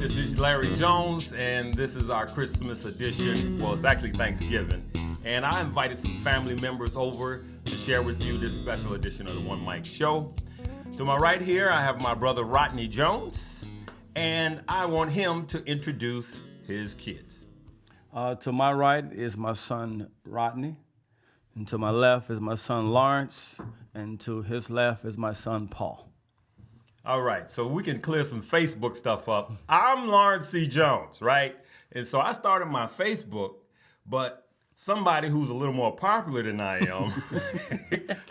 This is Larry Jones, and this is our Christmas edition. Well, it's actually Thanksgiving. And I invited some family members over to share with you this special edition of the One Mic Show. To my right here, I have my brother Rodney Jones, and I want him to introduce his kids. To my right is my son Rodney, and to my left is my son Lawrence, and to his left is my son Paul. All right, so we can clear some Facebook stuff up. I'm Lawrence C. Jones, right? And so I started my Facebook, but somebody who's a little more popular than I am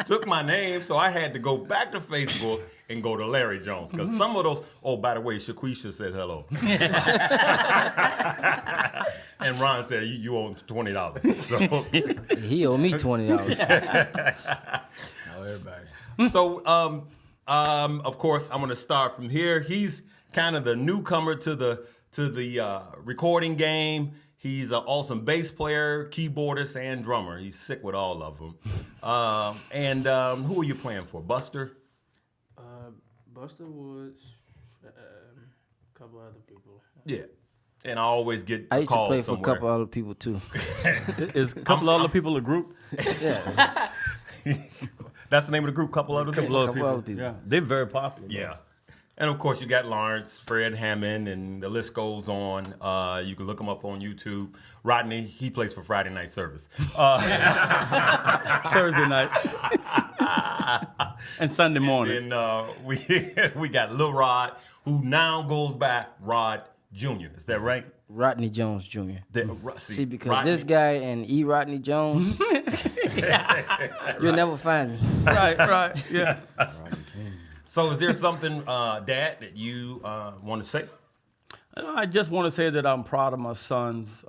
took my name, so I had to go back to Facebook and go to Larry Jones. Because some of those, oh, by the way, Shaquisha said hello. And Ron said, you owe him $20. So. He owe me $20. Oh, everybody. So, of course, I'm going to start from here. He's kind of the newcomer to the recording game. He's an awesome bass player, keyboardist, and drummer. He's sick with all of them. Who are you playing for? Buster? Buster Woods, a couple other people. Yeah. And I always get I used to calls play for somewhere. a couple other people too. Is a couple other people a group? Yeah, That's the name of the group, couple other people? couple other people. Yeah, they're very popular. Yeah. And of course, you got Lawrence, Fred Hammond, and the list goes on. You can look him up on YouTube. Rodney, he plays for Friday Night Service. Thursday night and Sunday mornings. And we got Lil Rod, who now goes by Rod Jr. Is that right? Rodney Jones Jr. See, because Rodney, this guy and Rodney Jones, you'll never find me. Right, yeah. So is there something, Dad, that you want to say? I just want to say that I'm proud of my sons.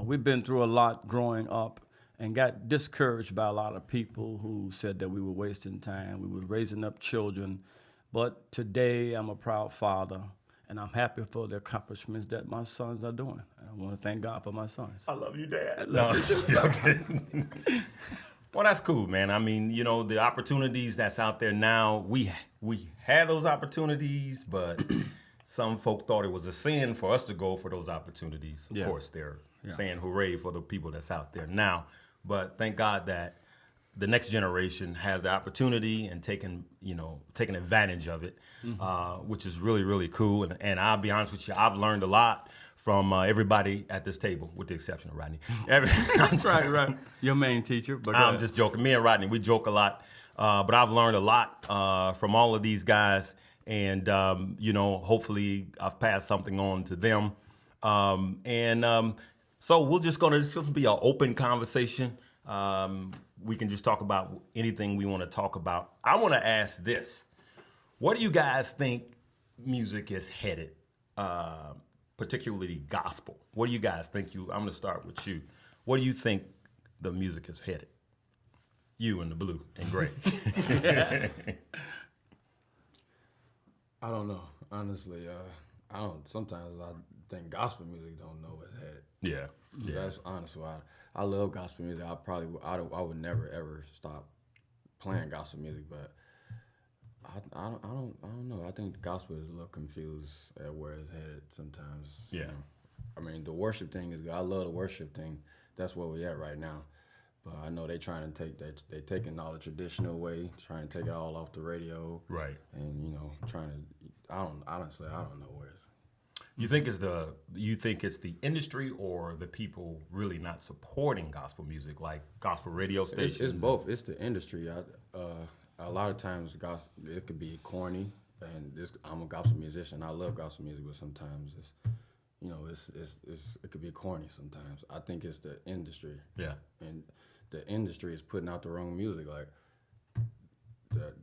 We've been through a lot growing up and got discouraged by a lot of people who said that we were wasting time. We were raising up children. But today I'm a proud father, and I'm happy for the accomplishments that my sons are doing. I want to thank God for my sons. I love you, Dad. No, well, that's cool, man. I mean, you know, the opportunities that's out there now, we had those opportunities, but some folk thought it was a sin for us to go for those opportunities. Of course, they're saying hooray for the people that's out there now. But thank God that the next generation has the opportunity and taking advantage of it, which is really, really cool. And I'll be honest with you, I've learned a lot from everybody at this table, with the exception of Rodney. Right. Your main teacher. But I'm just joking. Me and Rodney, we joke a lot. But I've learned a lot from all of these guys. And, hopefully I've passed something on to them. So we're just going to be an open conversation. We can just talk about anything we want to talk about. I want to ask this. What do you guys think music is headed? Particularly gospel. What do you guys think? I'm going to start with you. What do you think the music is headed? You in the blue and gray. I don't know. Honestly, I don't. Sometimes I think gospel music don't know what's headed. Yeah. That's honestly why I love gospel music. I would never ever stop playing gospel music, but I don't know. I think the gospel is a little confused at where it's headed sometimes. Yeah. You know? I mean, the worship thing is good. I love the worship thing. That's where we at right now. But I know they trying to take that. They taking all the traditional way, trying to take it all off the radio. Right. And trying to. I don't know where it's. You think it's the industry or the people really not supporting gospel music, like gospel radio stations? It's both. It's the industry. A lot of times, it could be corny, and I'm a gospel musician. I love gospel music, but sometimes it could be corny. Sometimes I think it's the industry. Yeah. And the industry is putting out the wrong music. Like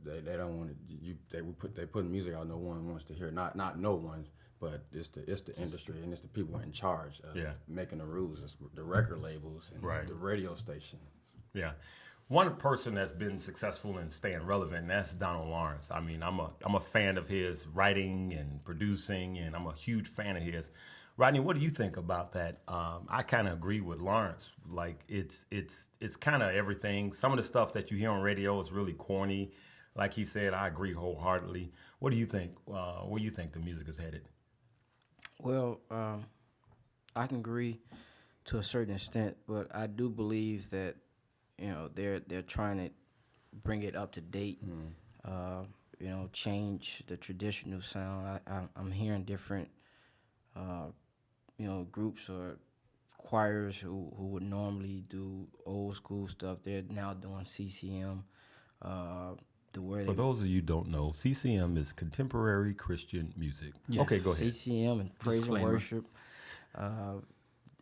they don't want to. They put music out no one wants to hear. Not no one. But it's the industry and it's the people in charge of making the rules. It's the record labels and the radio station. Yeah. One person that's been successful in staying relevant, and that's Donald Lawrence. I mean, I'm a fan of his writing and producing, and I'm a huge fan of his. Rodney, what do you think about that? I kind of agree with Lawrence. Like it's kind of everything. Some of the stuff that you hear on radio is really corny. Like he said, I agree wholeheartedly. What do you think? Where do you think the music is headed? Well, I can agree to a certain extent, but I do believe that they're trying to bring it up to date. Change the traditional sound. I'm hearing different groups or choirs who would normally do old school stuff. They're now doing CCM. The word For those of you who don't know, CCM is contemporary Christian music. Yes. Okay, go ahead. CCM and praise and Disclaimer. worship.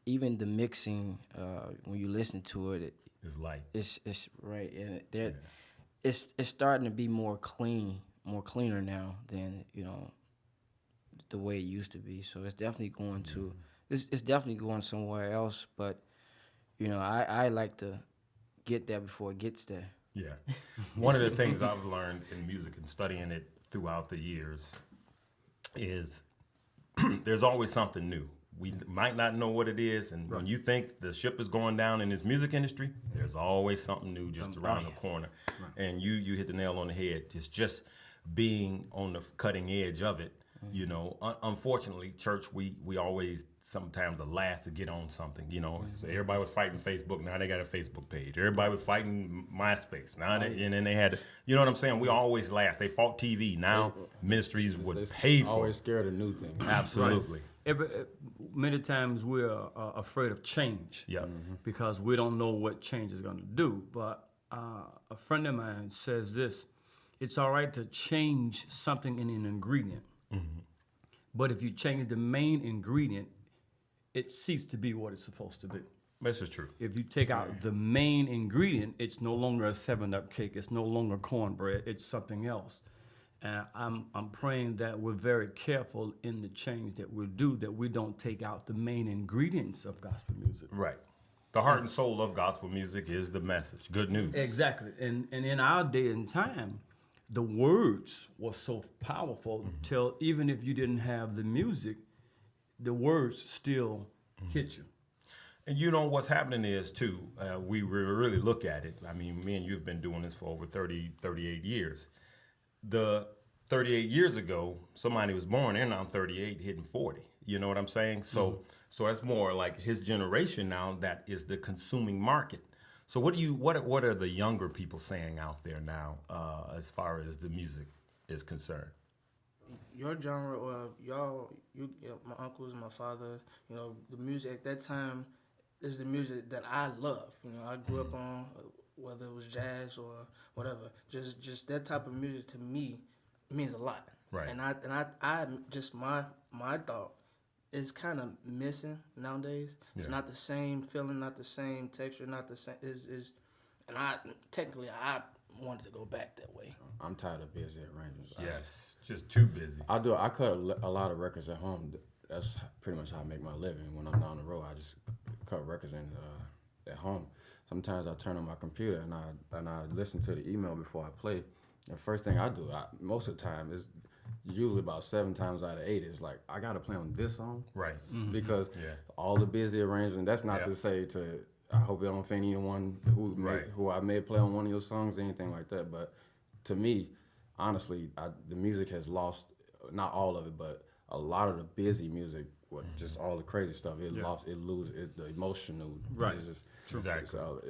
Even the mixing, when you listen to it, It's light. it's right, and it's starting to be more cleaner now than the way it used to be. So it's definitely going to it's definitely going somewhere else. But I like to get there before it gets there. Yeah. One of the things I've learned in music and studying it throughout the years is there's always something new. We might not know what it is, and when you think the ship is going down in this music industry, there's always something new just around the corner. And you hit the nail on the head. It's just being on the cutting edge of it. Unfortunately, church, we always sometimes the last to get on something. So everybody was fighting Facebook. Now they got a Facebook page. Everybody was fighting MySpace. Now and then they had, you know what I'm saying? We always last. They fought TV. Now ministries would pay for Always it. scared of new things. Absolutely. Many times we're afraid of change. Yeah. Because we don't know what change is going to do. But a friend of mine says this: it's all right to change something in an ingredient, but if you change the main ingredient, it ceases to be what it's supposed to be. This is true. If you take out the main ingredient, it's no longer a 7-Up cake. It's no longer cornbread. It's something else. And I'm praying that we're very careful in the change that we'll do, that we don't take out the main ingredients of gospel music. Right. The heart and soul of gospel music is the message. Good news. Exactly. And in our day and time, the words were so powerful till even if you didn't have the music, the words still hit you. And what's happening is, too, we really look at it. I mean, me and you have been doing this for over 38 years. The 38 years ago, somebody was born, and now I'm 38, hitting 40. You know what I'm saying? So that's more like his generation now that is the consuming market. So what are the younger people saying out there now as far as the music is concerned? Your genre, or my uncles, my father, the music at that time is the music that I love. I grew up on, whether it was jazz or whatever. Just that type of music to me means a lot. Right. And I just my thought is kind of missing nowadays. It's not the same feeling, not the same texture, not the same. And I wanted to go back that way. I'm tired of busy arrangements. Yes, just too busy. I cut a lot of records at home. That's pretty much how I make my living. When I'm on the road, I just cut records in at home. Sometimes I turn on my computer and I listen to the email before I play. The first thing I do, most of the time, is usually about 7 times out of 8 is like, I gotta play on this song, Right. because all the busy arrangement. That's not to say to. I hope it don't offend anyone who I may play on one of your songs or anything like that. But to me, honestly, the music has lost, not all of it, but a lot of the busy music, just all the crazy stuff. It loses the emotional. Right. Exactly. So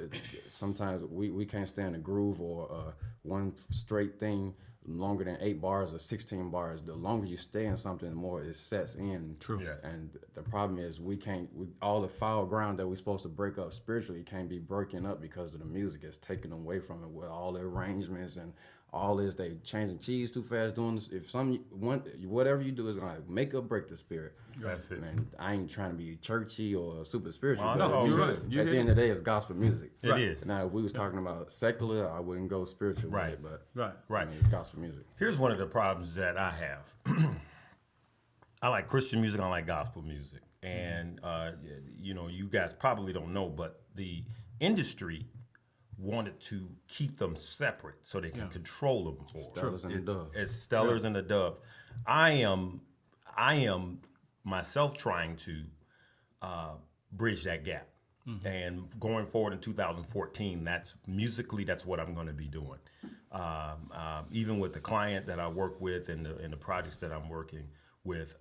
sometimes we can't stand a groove or one straight thing longer than 8 bars or 16 bars. The longer you stay in something, the more it sets in. True. Yes. And the problem is all the foul ground that we're supposed to break up spiritually can't be breaking up because of the music. It's taken away from it with all the arrangements and all this. They changing keys too fast, doing this. If whatever you do is gonna make or break the spirit. That's it. And I ain't trying to be churchy or super spiritual. Well, but no, you're good. right. at the end of the day, it's gospel music. It is. Now, if we was talking about secular, I wouldn't go spiritual with it, but Right. Right. I mean, it's gospel music. Here's one of the problems that I have. I like Christian music. I like gospel music. And, you guys probably don't know, but the industry wanted to keep them separate so they can control them more. Stellars and the Doves. It's Stellars and the Doves. I am myself trying to bridge that gap. And going forward in 2014, that's what I'm going to be doing. Even with the client that I work with and the projects that I'm working, with.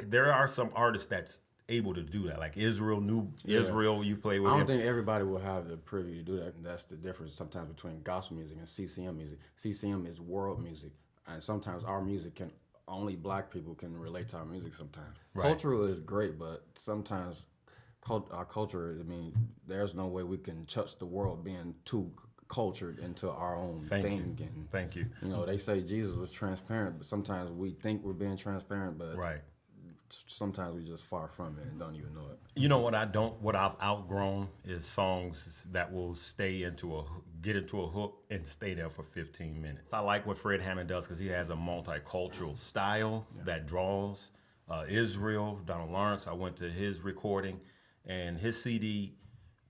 There are some artists that's able to do that, like Israel, Israel. You play with I don't him. think everybody will have the privy to do that. And that's the difference sometimes between gospel music and CCM music. CCM is world music, and sometimes our music can only black people can relate to our music. Sometimes cultural is great, but sometimes our culture. I mean, there's no way we can touch the world being too cultured into our own thing. And, Thank you. You know, they say Jesus was transparent, but sometimes we think we're being transparent, but sometimes we just far from it and don't even know it. You know what I've outgrown is songs that will get into a hook and stay there for 15 minutes. I like what Fred Hammond does because he has a multicultural style that draws. Israel, Donald Lawrence, I went to his recording, and his CD,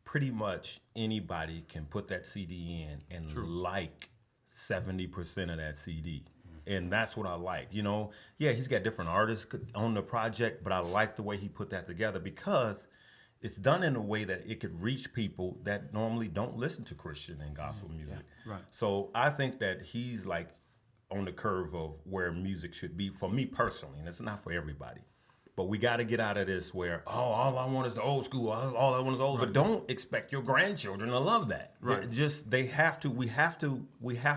pretty much anybody can put that CD in and like 70% of that CD. And that's what I like. You know, he's got different artists on the project, but I like the way he put that together because it's done in a way that it could reach people that normally don't listen to Christian and gospel music. Right. So I think that he's like on the curve of where music should be for me personally, and it's not for everybody. But we got to get out of this where, all I want is the old school. All I want is old. But don't expect your grandchildren to love that. Right. We have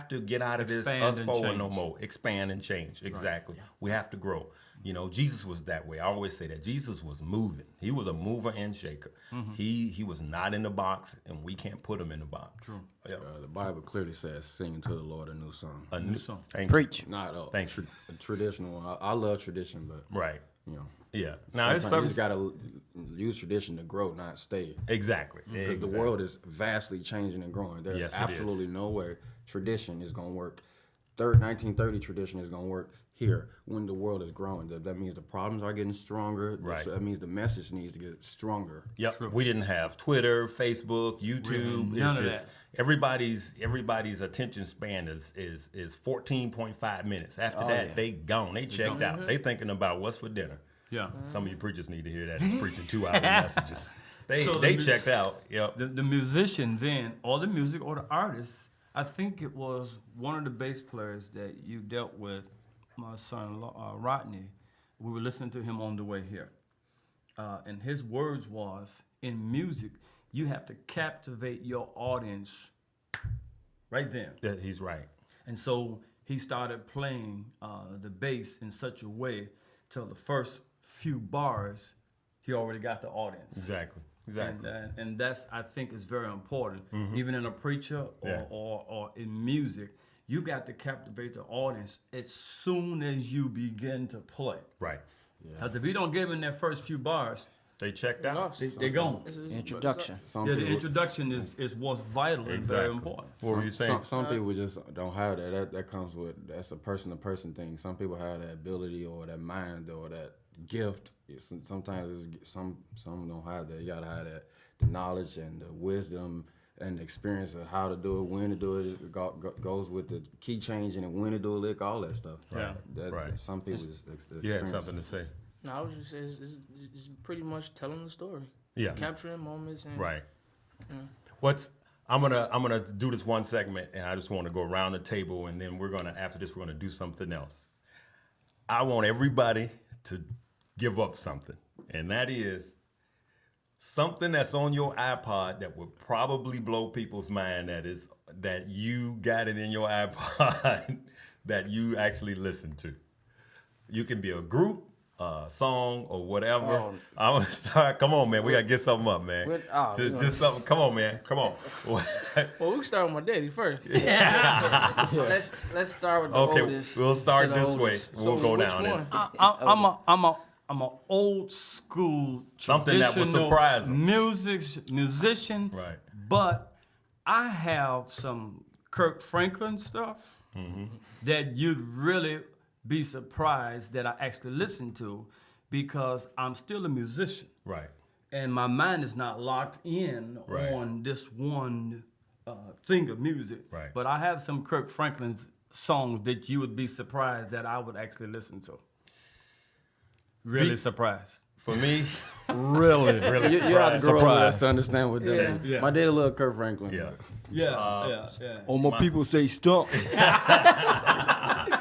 to get out of Expand this us and forward change. no more. Expand and change. Exactly. Right. We have to grow. You know, Jesus was that way. I always say that Jesus was moving. He was a mover and shaker. Mm-hmm. He was not in the box, and we can't put him in the box. True. Yep. The Bible clearly says, "Sing to the Lord a new song." A new song. Preach. Not a Thank you. traditional one. I love tradition, but Right. you know. Yeah. Now it's Sometimes you just gotta use tradition to grow, not stay. Exactly. Because the world is vastly changing and growing. There's Yes, it absolutely no way tradition is gonna work. 1930 tradition is gonna work here when the world is growing. That means the problems are getting stronger. Right. So that means the message needs to get stronger. Yep. We didn't have Twitter, Facebook, YouTube. None of It's just that. everybody's attention span is 14.5 minutes. After that, they gone. They checked out. They thinking about what's for dinner. Yeah. Some of you preachers need to hear that. It's preaching 2-hour messages. So They checked out. Yep. The musician then, or the music, or the artist, I think it was one of the bass players that you dealt with, my son Rodney. We were listening to him on the way here. And his words was, in music, you have to captivate your audience right then. That he's right. And so he started playing the bass in such a way till the first few bars, he already got the audience. Exactly. And that's, I think, is very important. Even in a preacher or in music, you got to captivate the audience as soon as you begin to play. Right. Because if you don't give them that first few bars, They checked out. they're gone. Introduction. Some The people, introduction is what's vital and very important. What were you saying? Some people just don't have that. That comes with, that's a person-to-person thing. Some people have that ability or that mind or that gift. Sometimes some don't have that. You gotta have that, the knowledge and the wisdom and the experience of how to do it, when to do it. It goes with the key change and when to do it, all that stuff. Right. Some people You had something to say. No, I was just saying it's pretty much telling the story. Yeah. Capturing moments and Right. I'm gonna do this one segment, and I just want to go around the table, and then after this we're gonna do something else. I want everybody to give up something, and that is something that's on your iPod that would probably blow people's mind. That you got it in your iPod that you actually listen to. You can be a group, song, or whatever. I'm gonna start. Come on, man. We gotta get something up, man. Just something. Come on, man. Come on. Well, we can start with my daddy first. Let's start with the oldest. We'll start to the this way. oldest. We'll So go which down one? it. I'm a old school Something that would traditional surprise 'em. musician. Right. But I have some Kirk Franklin stuff that you'd really be surprised that I actually listen to, because I'm still a musician. Right. And my mind is not locked in Right. on this one thing of music. Right. But I have some Kirk Franklin songs that you would be surprised that I would actually listen to. Really surprised. For me, Really? Really You have to grow up with us Surprise. to understand what that is. Yeah. My dad loved Kurt Franklin. Yeah. Yeah. Oh, my people say stump.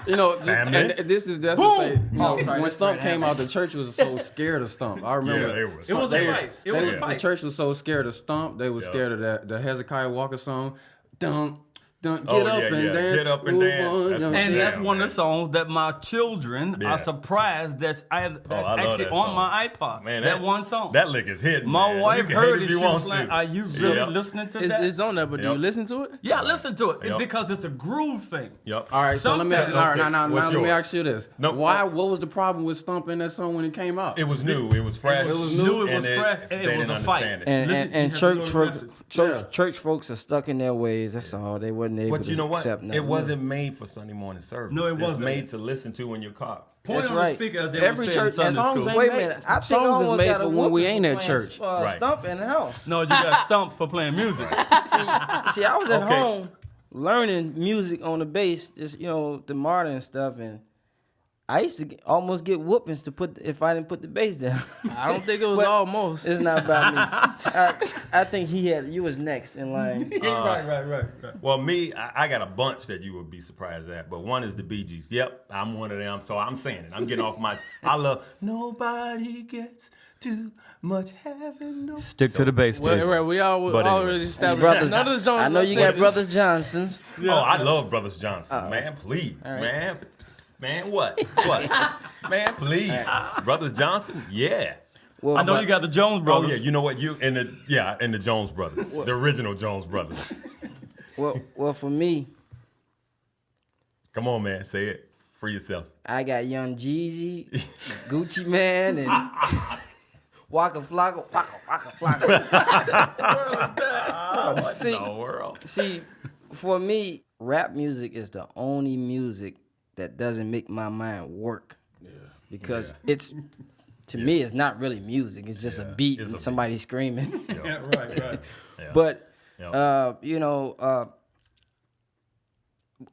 You know, Family. and that's to say, you know, sorry, when that's Stump Fred came out, the church was so scared of Stump. I remember. Yeah, it was. It was a fight. It was a The fight. church was so scared of Stump, they was Yeah. scared of the Hezekiah Walker song. Dun, dun, get Oh, up yeah, and yeah. dance. Get up and move dance. on, That's dun, my And jam, that's one man. of the songs that my children Yeah. are surprised that's I love actually that on song. my iPod. Man, that one song. That lick is hidden. My man. wife You can heard hate it. if you She want was like, to. "Are you really Yeah. listening to that?" It's on there, but do you Yep. listen to it? Yeah, listen to it Yep. because it's a groove thing. Yep. All right, so let me Sometimes- Okay, now what's let me yours? ask you this. No, What was the problem with Stump in that song when it came out? It was new. It was fresh. It was new, it and was fresh, and it they was didn't a fight. understand it. And, Listen, and you church have to folks, know the message. church folks are stuck in their ways. That's all. They wasn't able But to you know what? accept nothing. It wasn't made for Sunday morning service. No, it It's wasn't. made to listen to in your car. Point That's on right. the speaker as they Every would say in church Sunday songs school. ain't Wait a made- minute. I think songs is almost made got for a when we whooping ain't for at playing, church. Right. Stump in the house. No, you got stumped for playing music. See, I was at Okay. home learning music on the bass, just the modern stuff, and I used to almost get whoopings if I didn't put the bass down. I don't think it was But almost. It's not about me. I think you was next in line. right. Well, me, I got a bunch that you would be surprised at, but one is the Bee Gees. Yep, I'm one of them, so I'm saying it. I'm getting off my. I love nobody gets too much heaven. No. Stick to the bass, Well, please. right, we But already anyway. established Brothers, none of the Jones. I know you got singers. Brothers Johnsons. Oh, I love Brothers Johnson, man. Please, man. Man, what? Man, please. Brothers Johnson, yeah. Well, I know you got the Jones Oh brothers. yeah, you know what? You and the Jones brothers, the original Jones brothers. well, for me, Come on, man, say it. Free yourself. I got Young Jeezy, Gucci Man, and Waka Flocka, Waka Flocka. See, The world. See, for me, rap music is the only music that doesn't make my mind work. Yeah. Because it's to me, it's not really music. It's just a beat it's and a somebody screaming. Yeah, right. Yeah. But Yeah.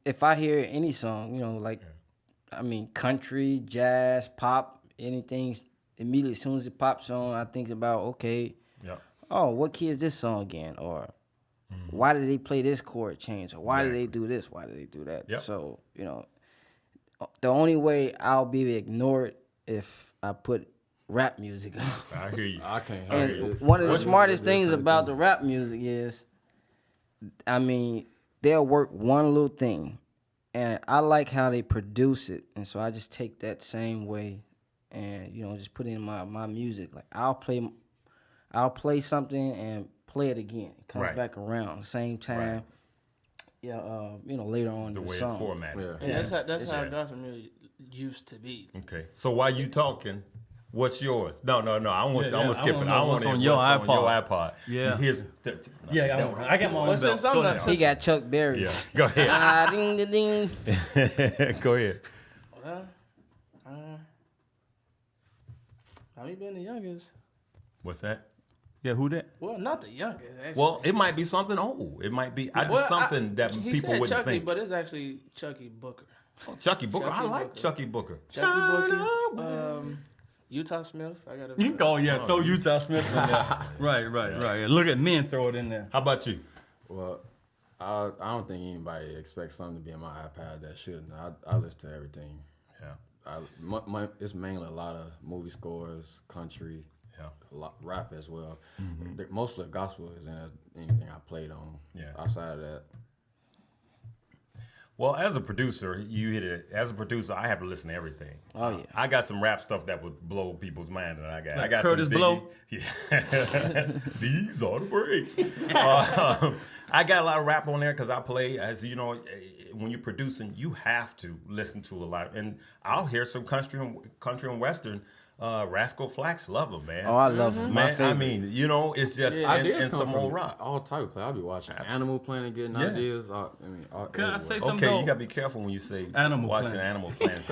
if I hear any song, country, jazz, pop, anything, immediately as soon as it pops on, I think about, okay, Yeah. oh, what key is this song again? Or why did they play this chord change? Or why did they do this? Why did they do that? Yep. So, the only way I'll be ignored if I put rap music on. I hear you. I can't And hear it. one of the What- smartest things about the rap music is, they'll work one little thing. And I like how they produce it. And so I just take that same way and, just put it in my music. Like I'll play something and play it again. It comes Right. back around. Same time. Right. Yeah, later on The in the way song. it's formatted. Yeah. And that's how Yeah. gospel music used to be. Okay. So while you talking, what's yours? No. I want Yeah, I'm yeah, gonna I skip wanna it. know I want what's to on your iPod. Yeah. Yeah. I got my own Well, since belt. I'm Go not- ahead. He got Chuck Berry. Yeah. Go ahead. Ah, ding, ding, ding. Go ahead. Well, me being the youngest. What's that? Yeah, who that? Well, not the youngest. Actually. Well, it might be something old. It might be Well, something that he people said wouldn't Chucky, think. but it's actually Chucky Booker. Chucky Booker. I Chucky like Booker. Chucky Booker. Chucky Booker. Utah Smith. I got You can go, throw Utah Smith in there. Right. Look at me and throw it in there. How about you? Well, I don't think anybody expects something to be on my iPad that shouldn't. I listen to everything. Yeah. It's mainly a lot of movie scores, country, Yeah. a lot, rap as well. Most of the gospel is in anything I played on. Yeah. Outside of that, Well, as a producer, you hit it. As a producer, I have to listen to everything. Oh, yeah. I got some rap stuff that would blow people's mind, and I Like got Curtis some Biggie. Blow? Yeah. These are the breaks. I got a lot of rap on there because I play. As you know, when you're producing, you have to listen to a lot, and I'll hear some country and western. Rascal Flatts, love them, man. Oh, I love him. My Man, I favorite. mean, it's just and some more rock. all type of play. I'll be watching Animal Planet, getting Yeah. ideas. Can I say something? Okay, though? you gotta be careful when you say Animal watching Planet. Animal Planet.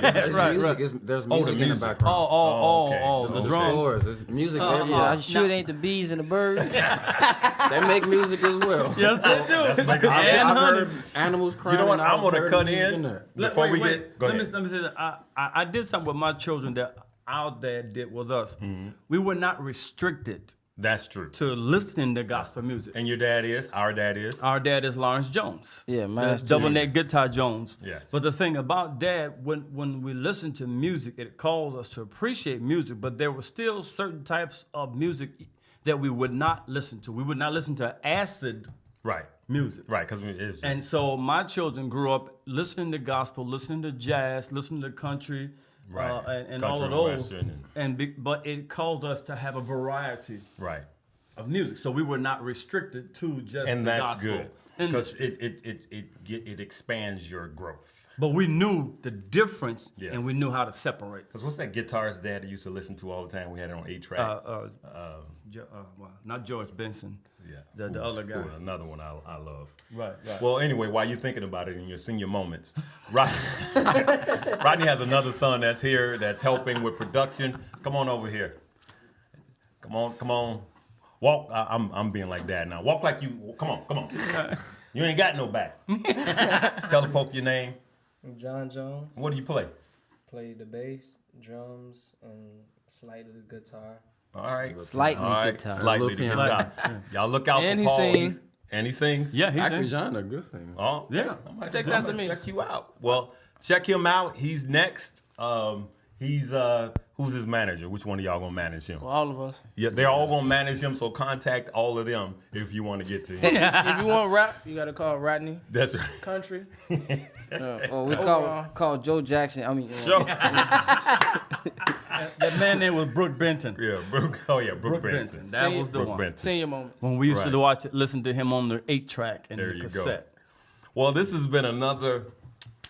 There's music the in music. the background. Oh, okay. the Okay. drums. Scores, there's music. Yeah, you sure it ain't the bees and the birds? They make music as well. Yes, they do. making- And I've honey. heard animals crying. You know what? and I'm I've gonna heard cut music in there. before we get. Go let ahead. me say that I did something with my children that our dad did with us. We were not restricted That's true. to listening to gospel music. And your dad is? Our dad is? Our dad is Lawrence Jones. Yeah, That's mine's double too. neck guitar Jones. Yes. But the thing about Dad, when we listen to music, it calls us to appreciate music, but there were still certain types of music that we would not listen to. We would not listen to acid Right. music. Right, because it's just, And so my children grew up listening to gospel, listening to jazz, listening to country, Right. and Country all of and those. Western But it caused us to have a variety right. of music, so we were not restricted to just And the that's gospel good. Because industry. it expands your growth. But we knew the difference, Yes. and we knew how to separate. Because what's that guitarist dad that used to listen to all the time? We had it on 8-track. Well, not George Benson. Yeah. The other guy. Another one I love. Right. Well, anyway, while you're thinking about it in your senior moments, Rodney has another son that's here that's helping with production. Come on over here. Come on. Walk. I'm being like dad now. Walk like you. Come on. You ain't got no back. Tell the folk your name. John Jones. What do you play? Played the bass, drums, and slightly the guitar. All right. Slightly All right. guitar. Slightly the Little guitar. Y'all look out And for he Paul. sings. And he sings. Yeah, he's Actually, in. John a good singer. Oh, Yeah. I might Text I'm after gonna me. Check you out. Well, check him out. He's next. He's who's his manager? Which one of y'all gonna manage him? Well, all of us. Yeah, they're all gonna manage him. So contact all of them if you want to get to him. If you want rap, you gotta call Rodney That's right. Country. Well, we call Joe Jackson. I mean, Joe. That man name was Brooke Benton. Yeah, Brooke. Oh yeah, Brooke Brooke Benton. Benton. That Say was the Brooke one. Benton. Senior moment. When we used Right. to listen to him on the 8-track and There the you cassette. Well, this has been another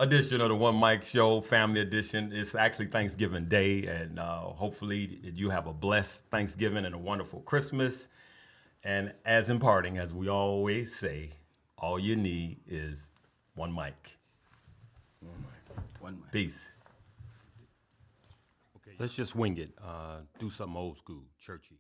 edition of the One Mic Show, family edition. It's actually Thanksgiving Day, and hopefully you have a blessed Thanksgiving and a wonderful Christmas. And as in parting, as we always say, all you need is one mic. One mic. Peace. Okay, let's just wing it. Do something old school, churchy.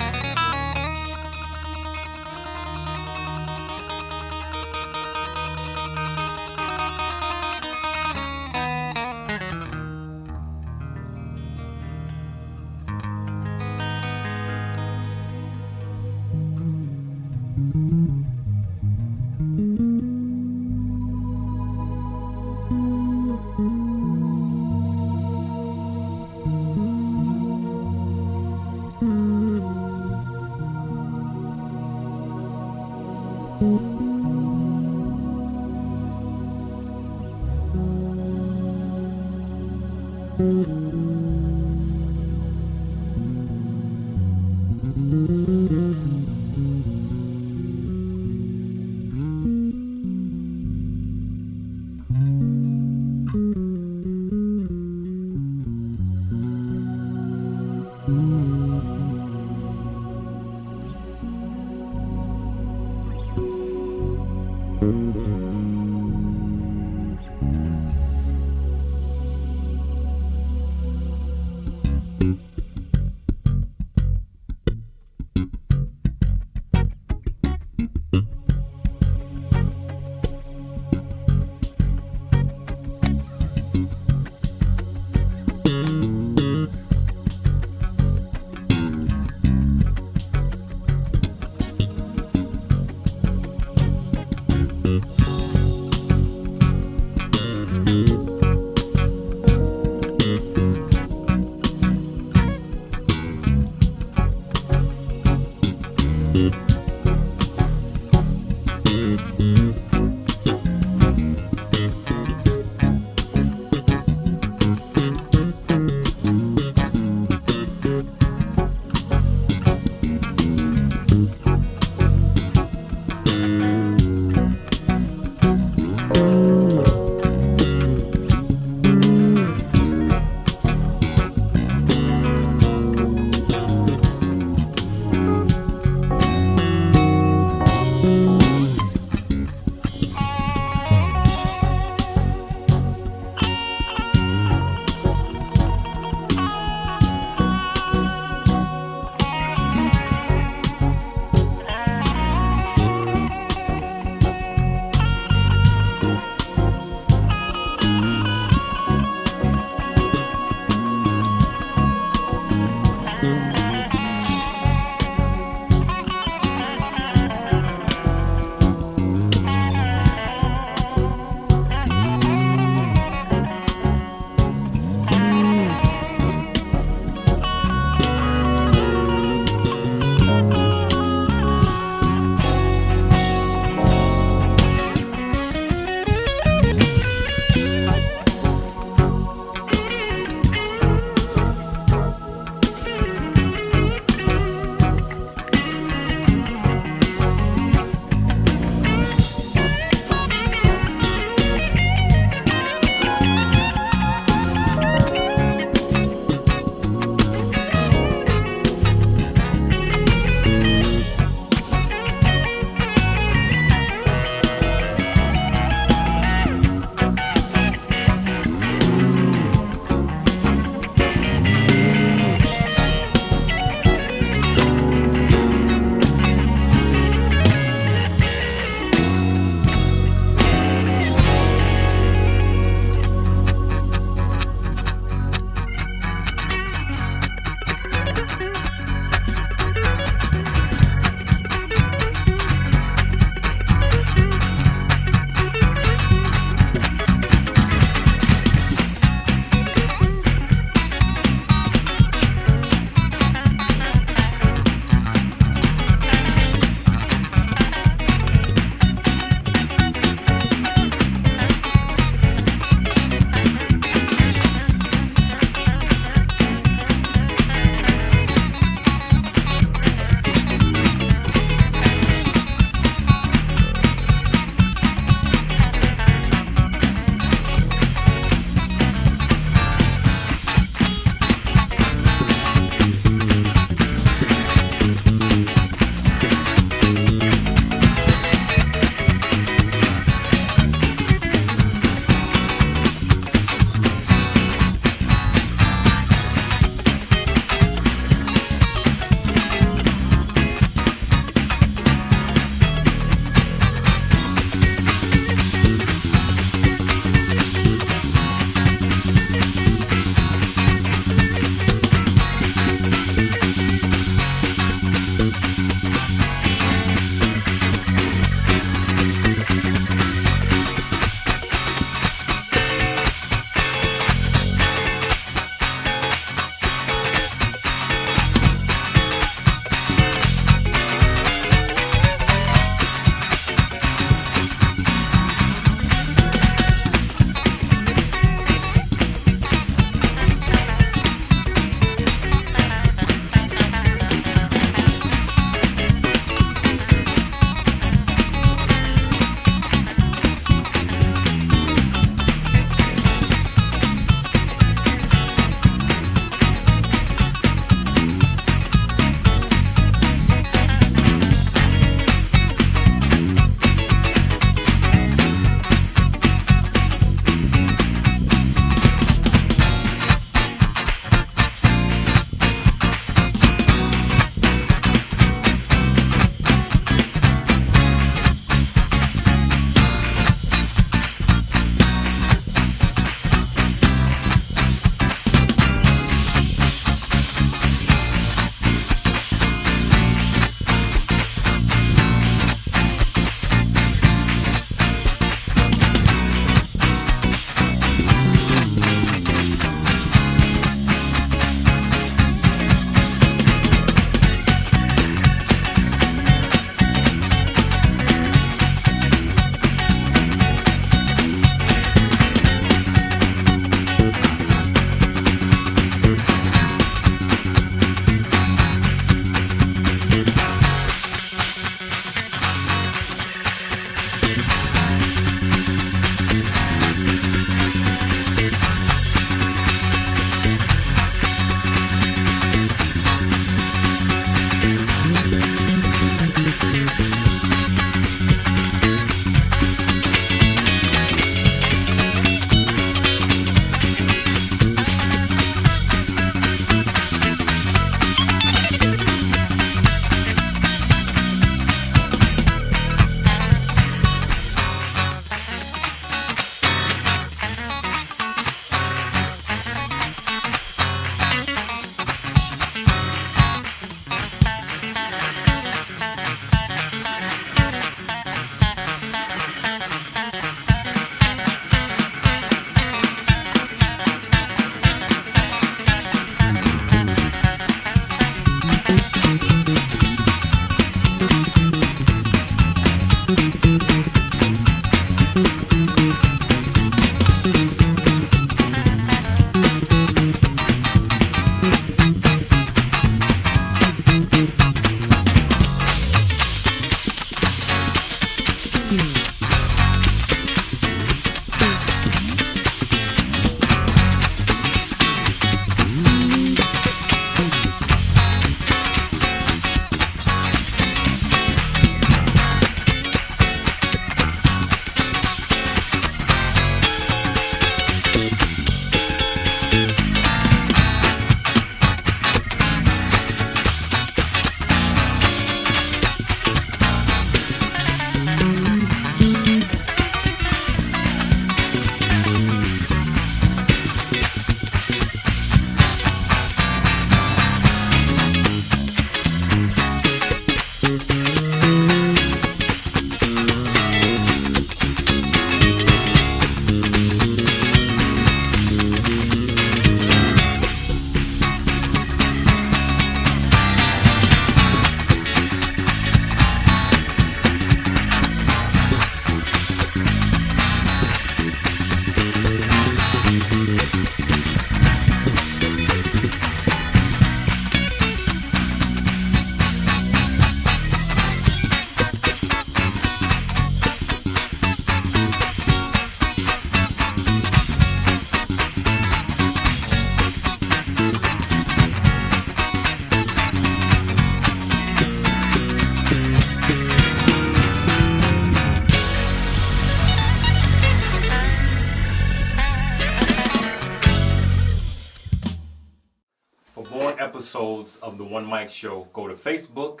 episodes of the One Mic Show, go to Facebook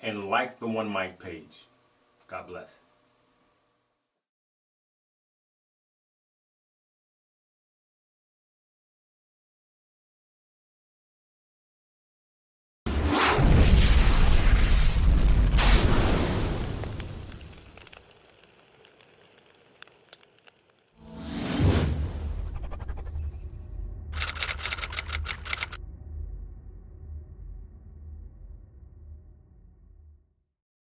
and like the One Mic page. God bless.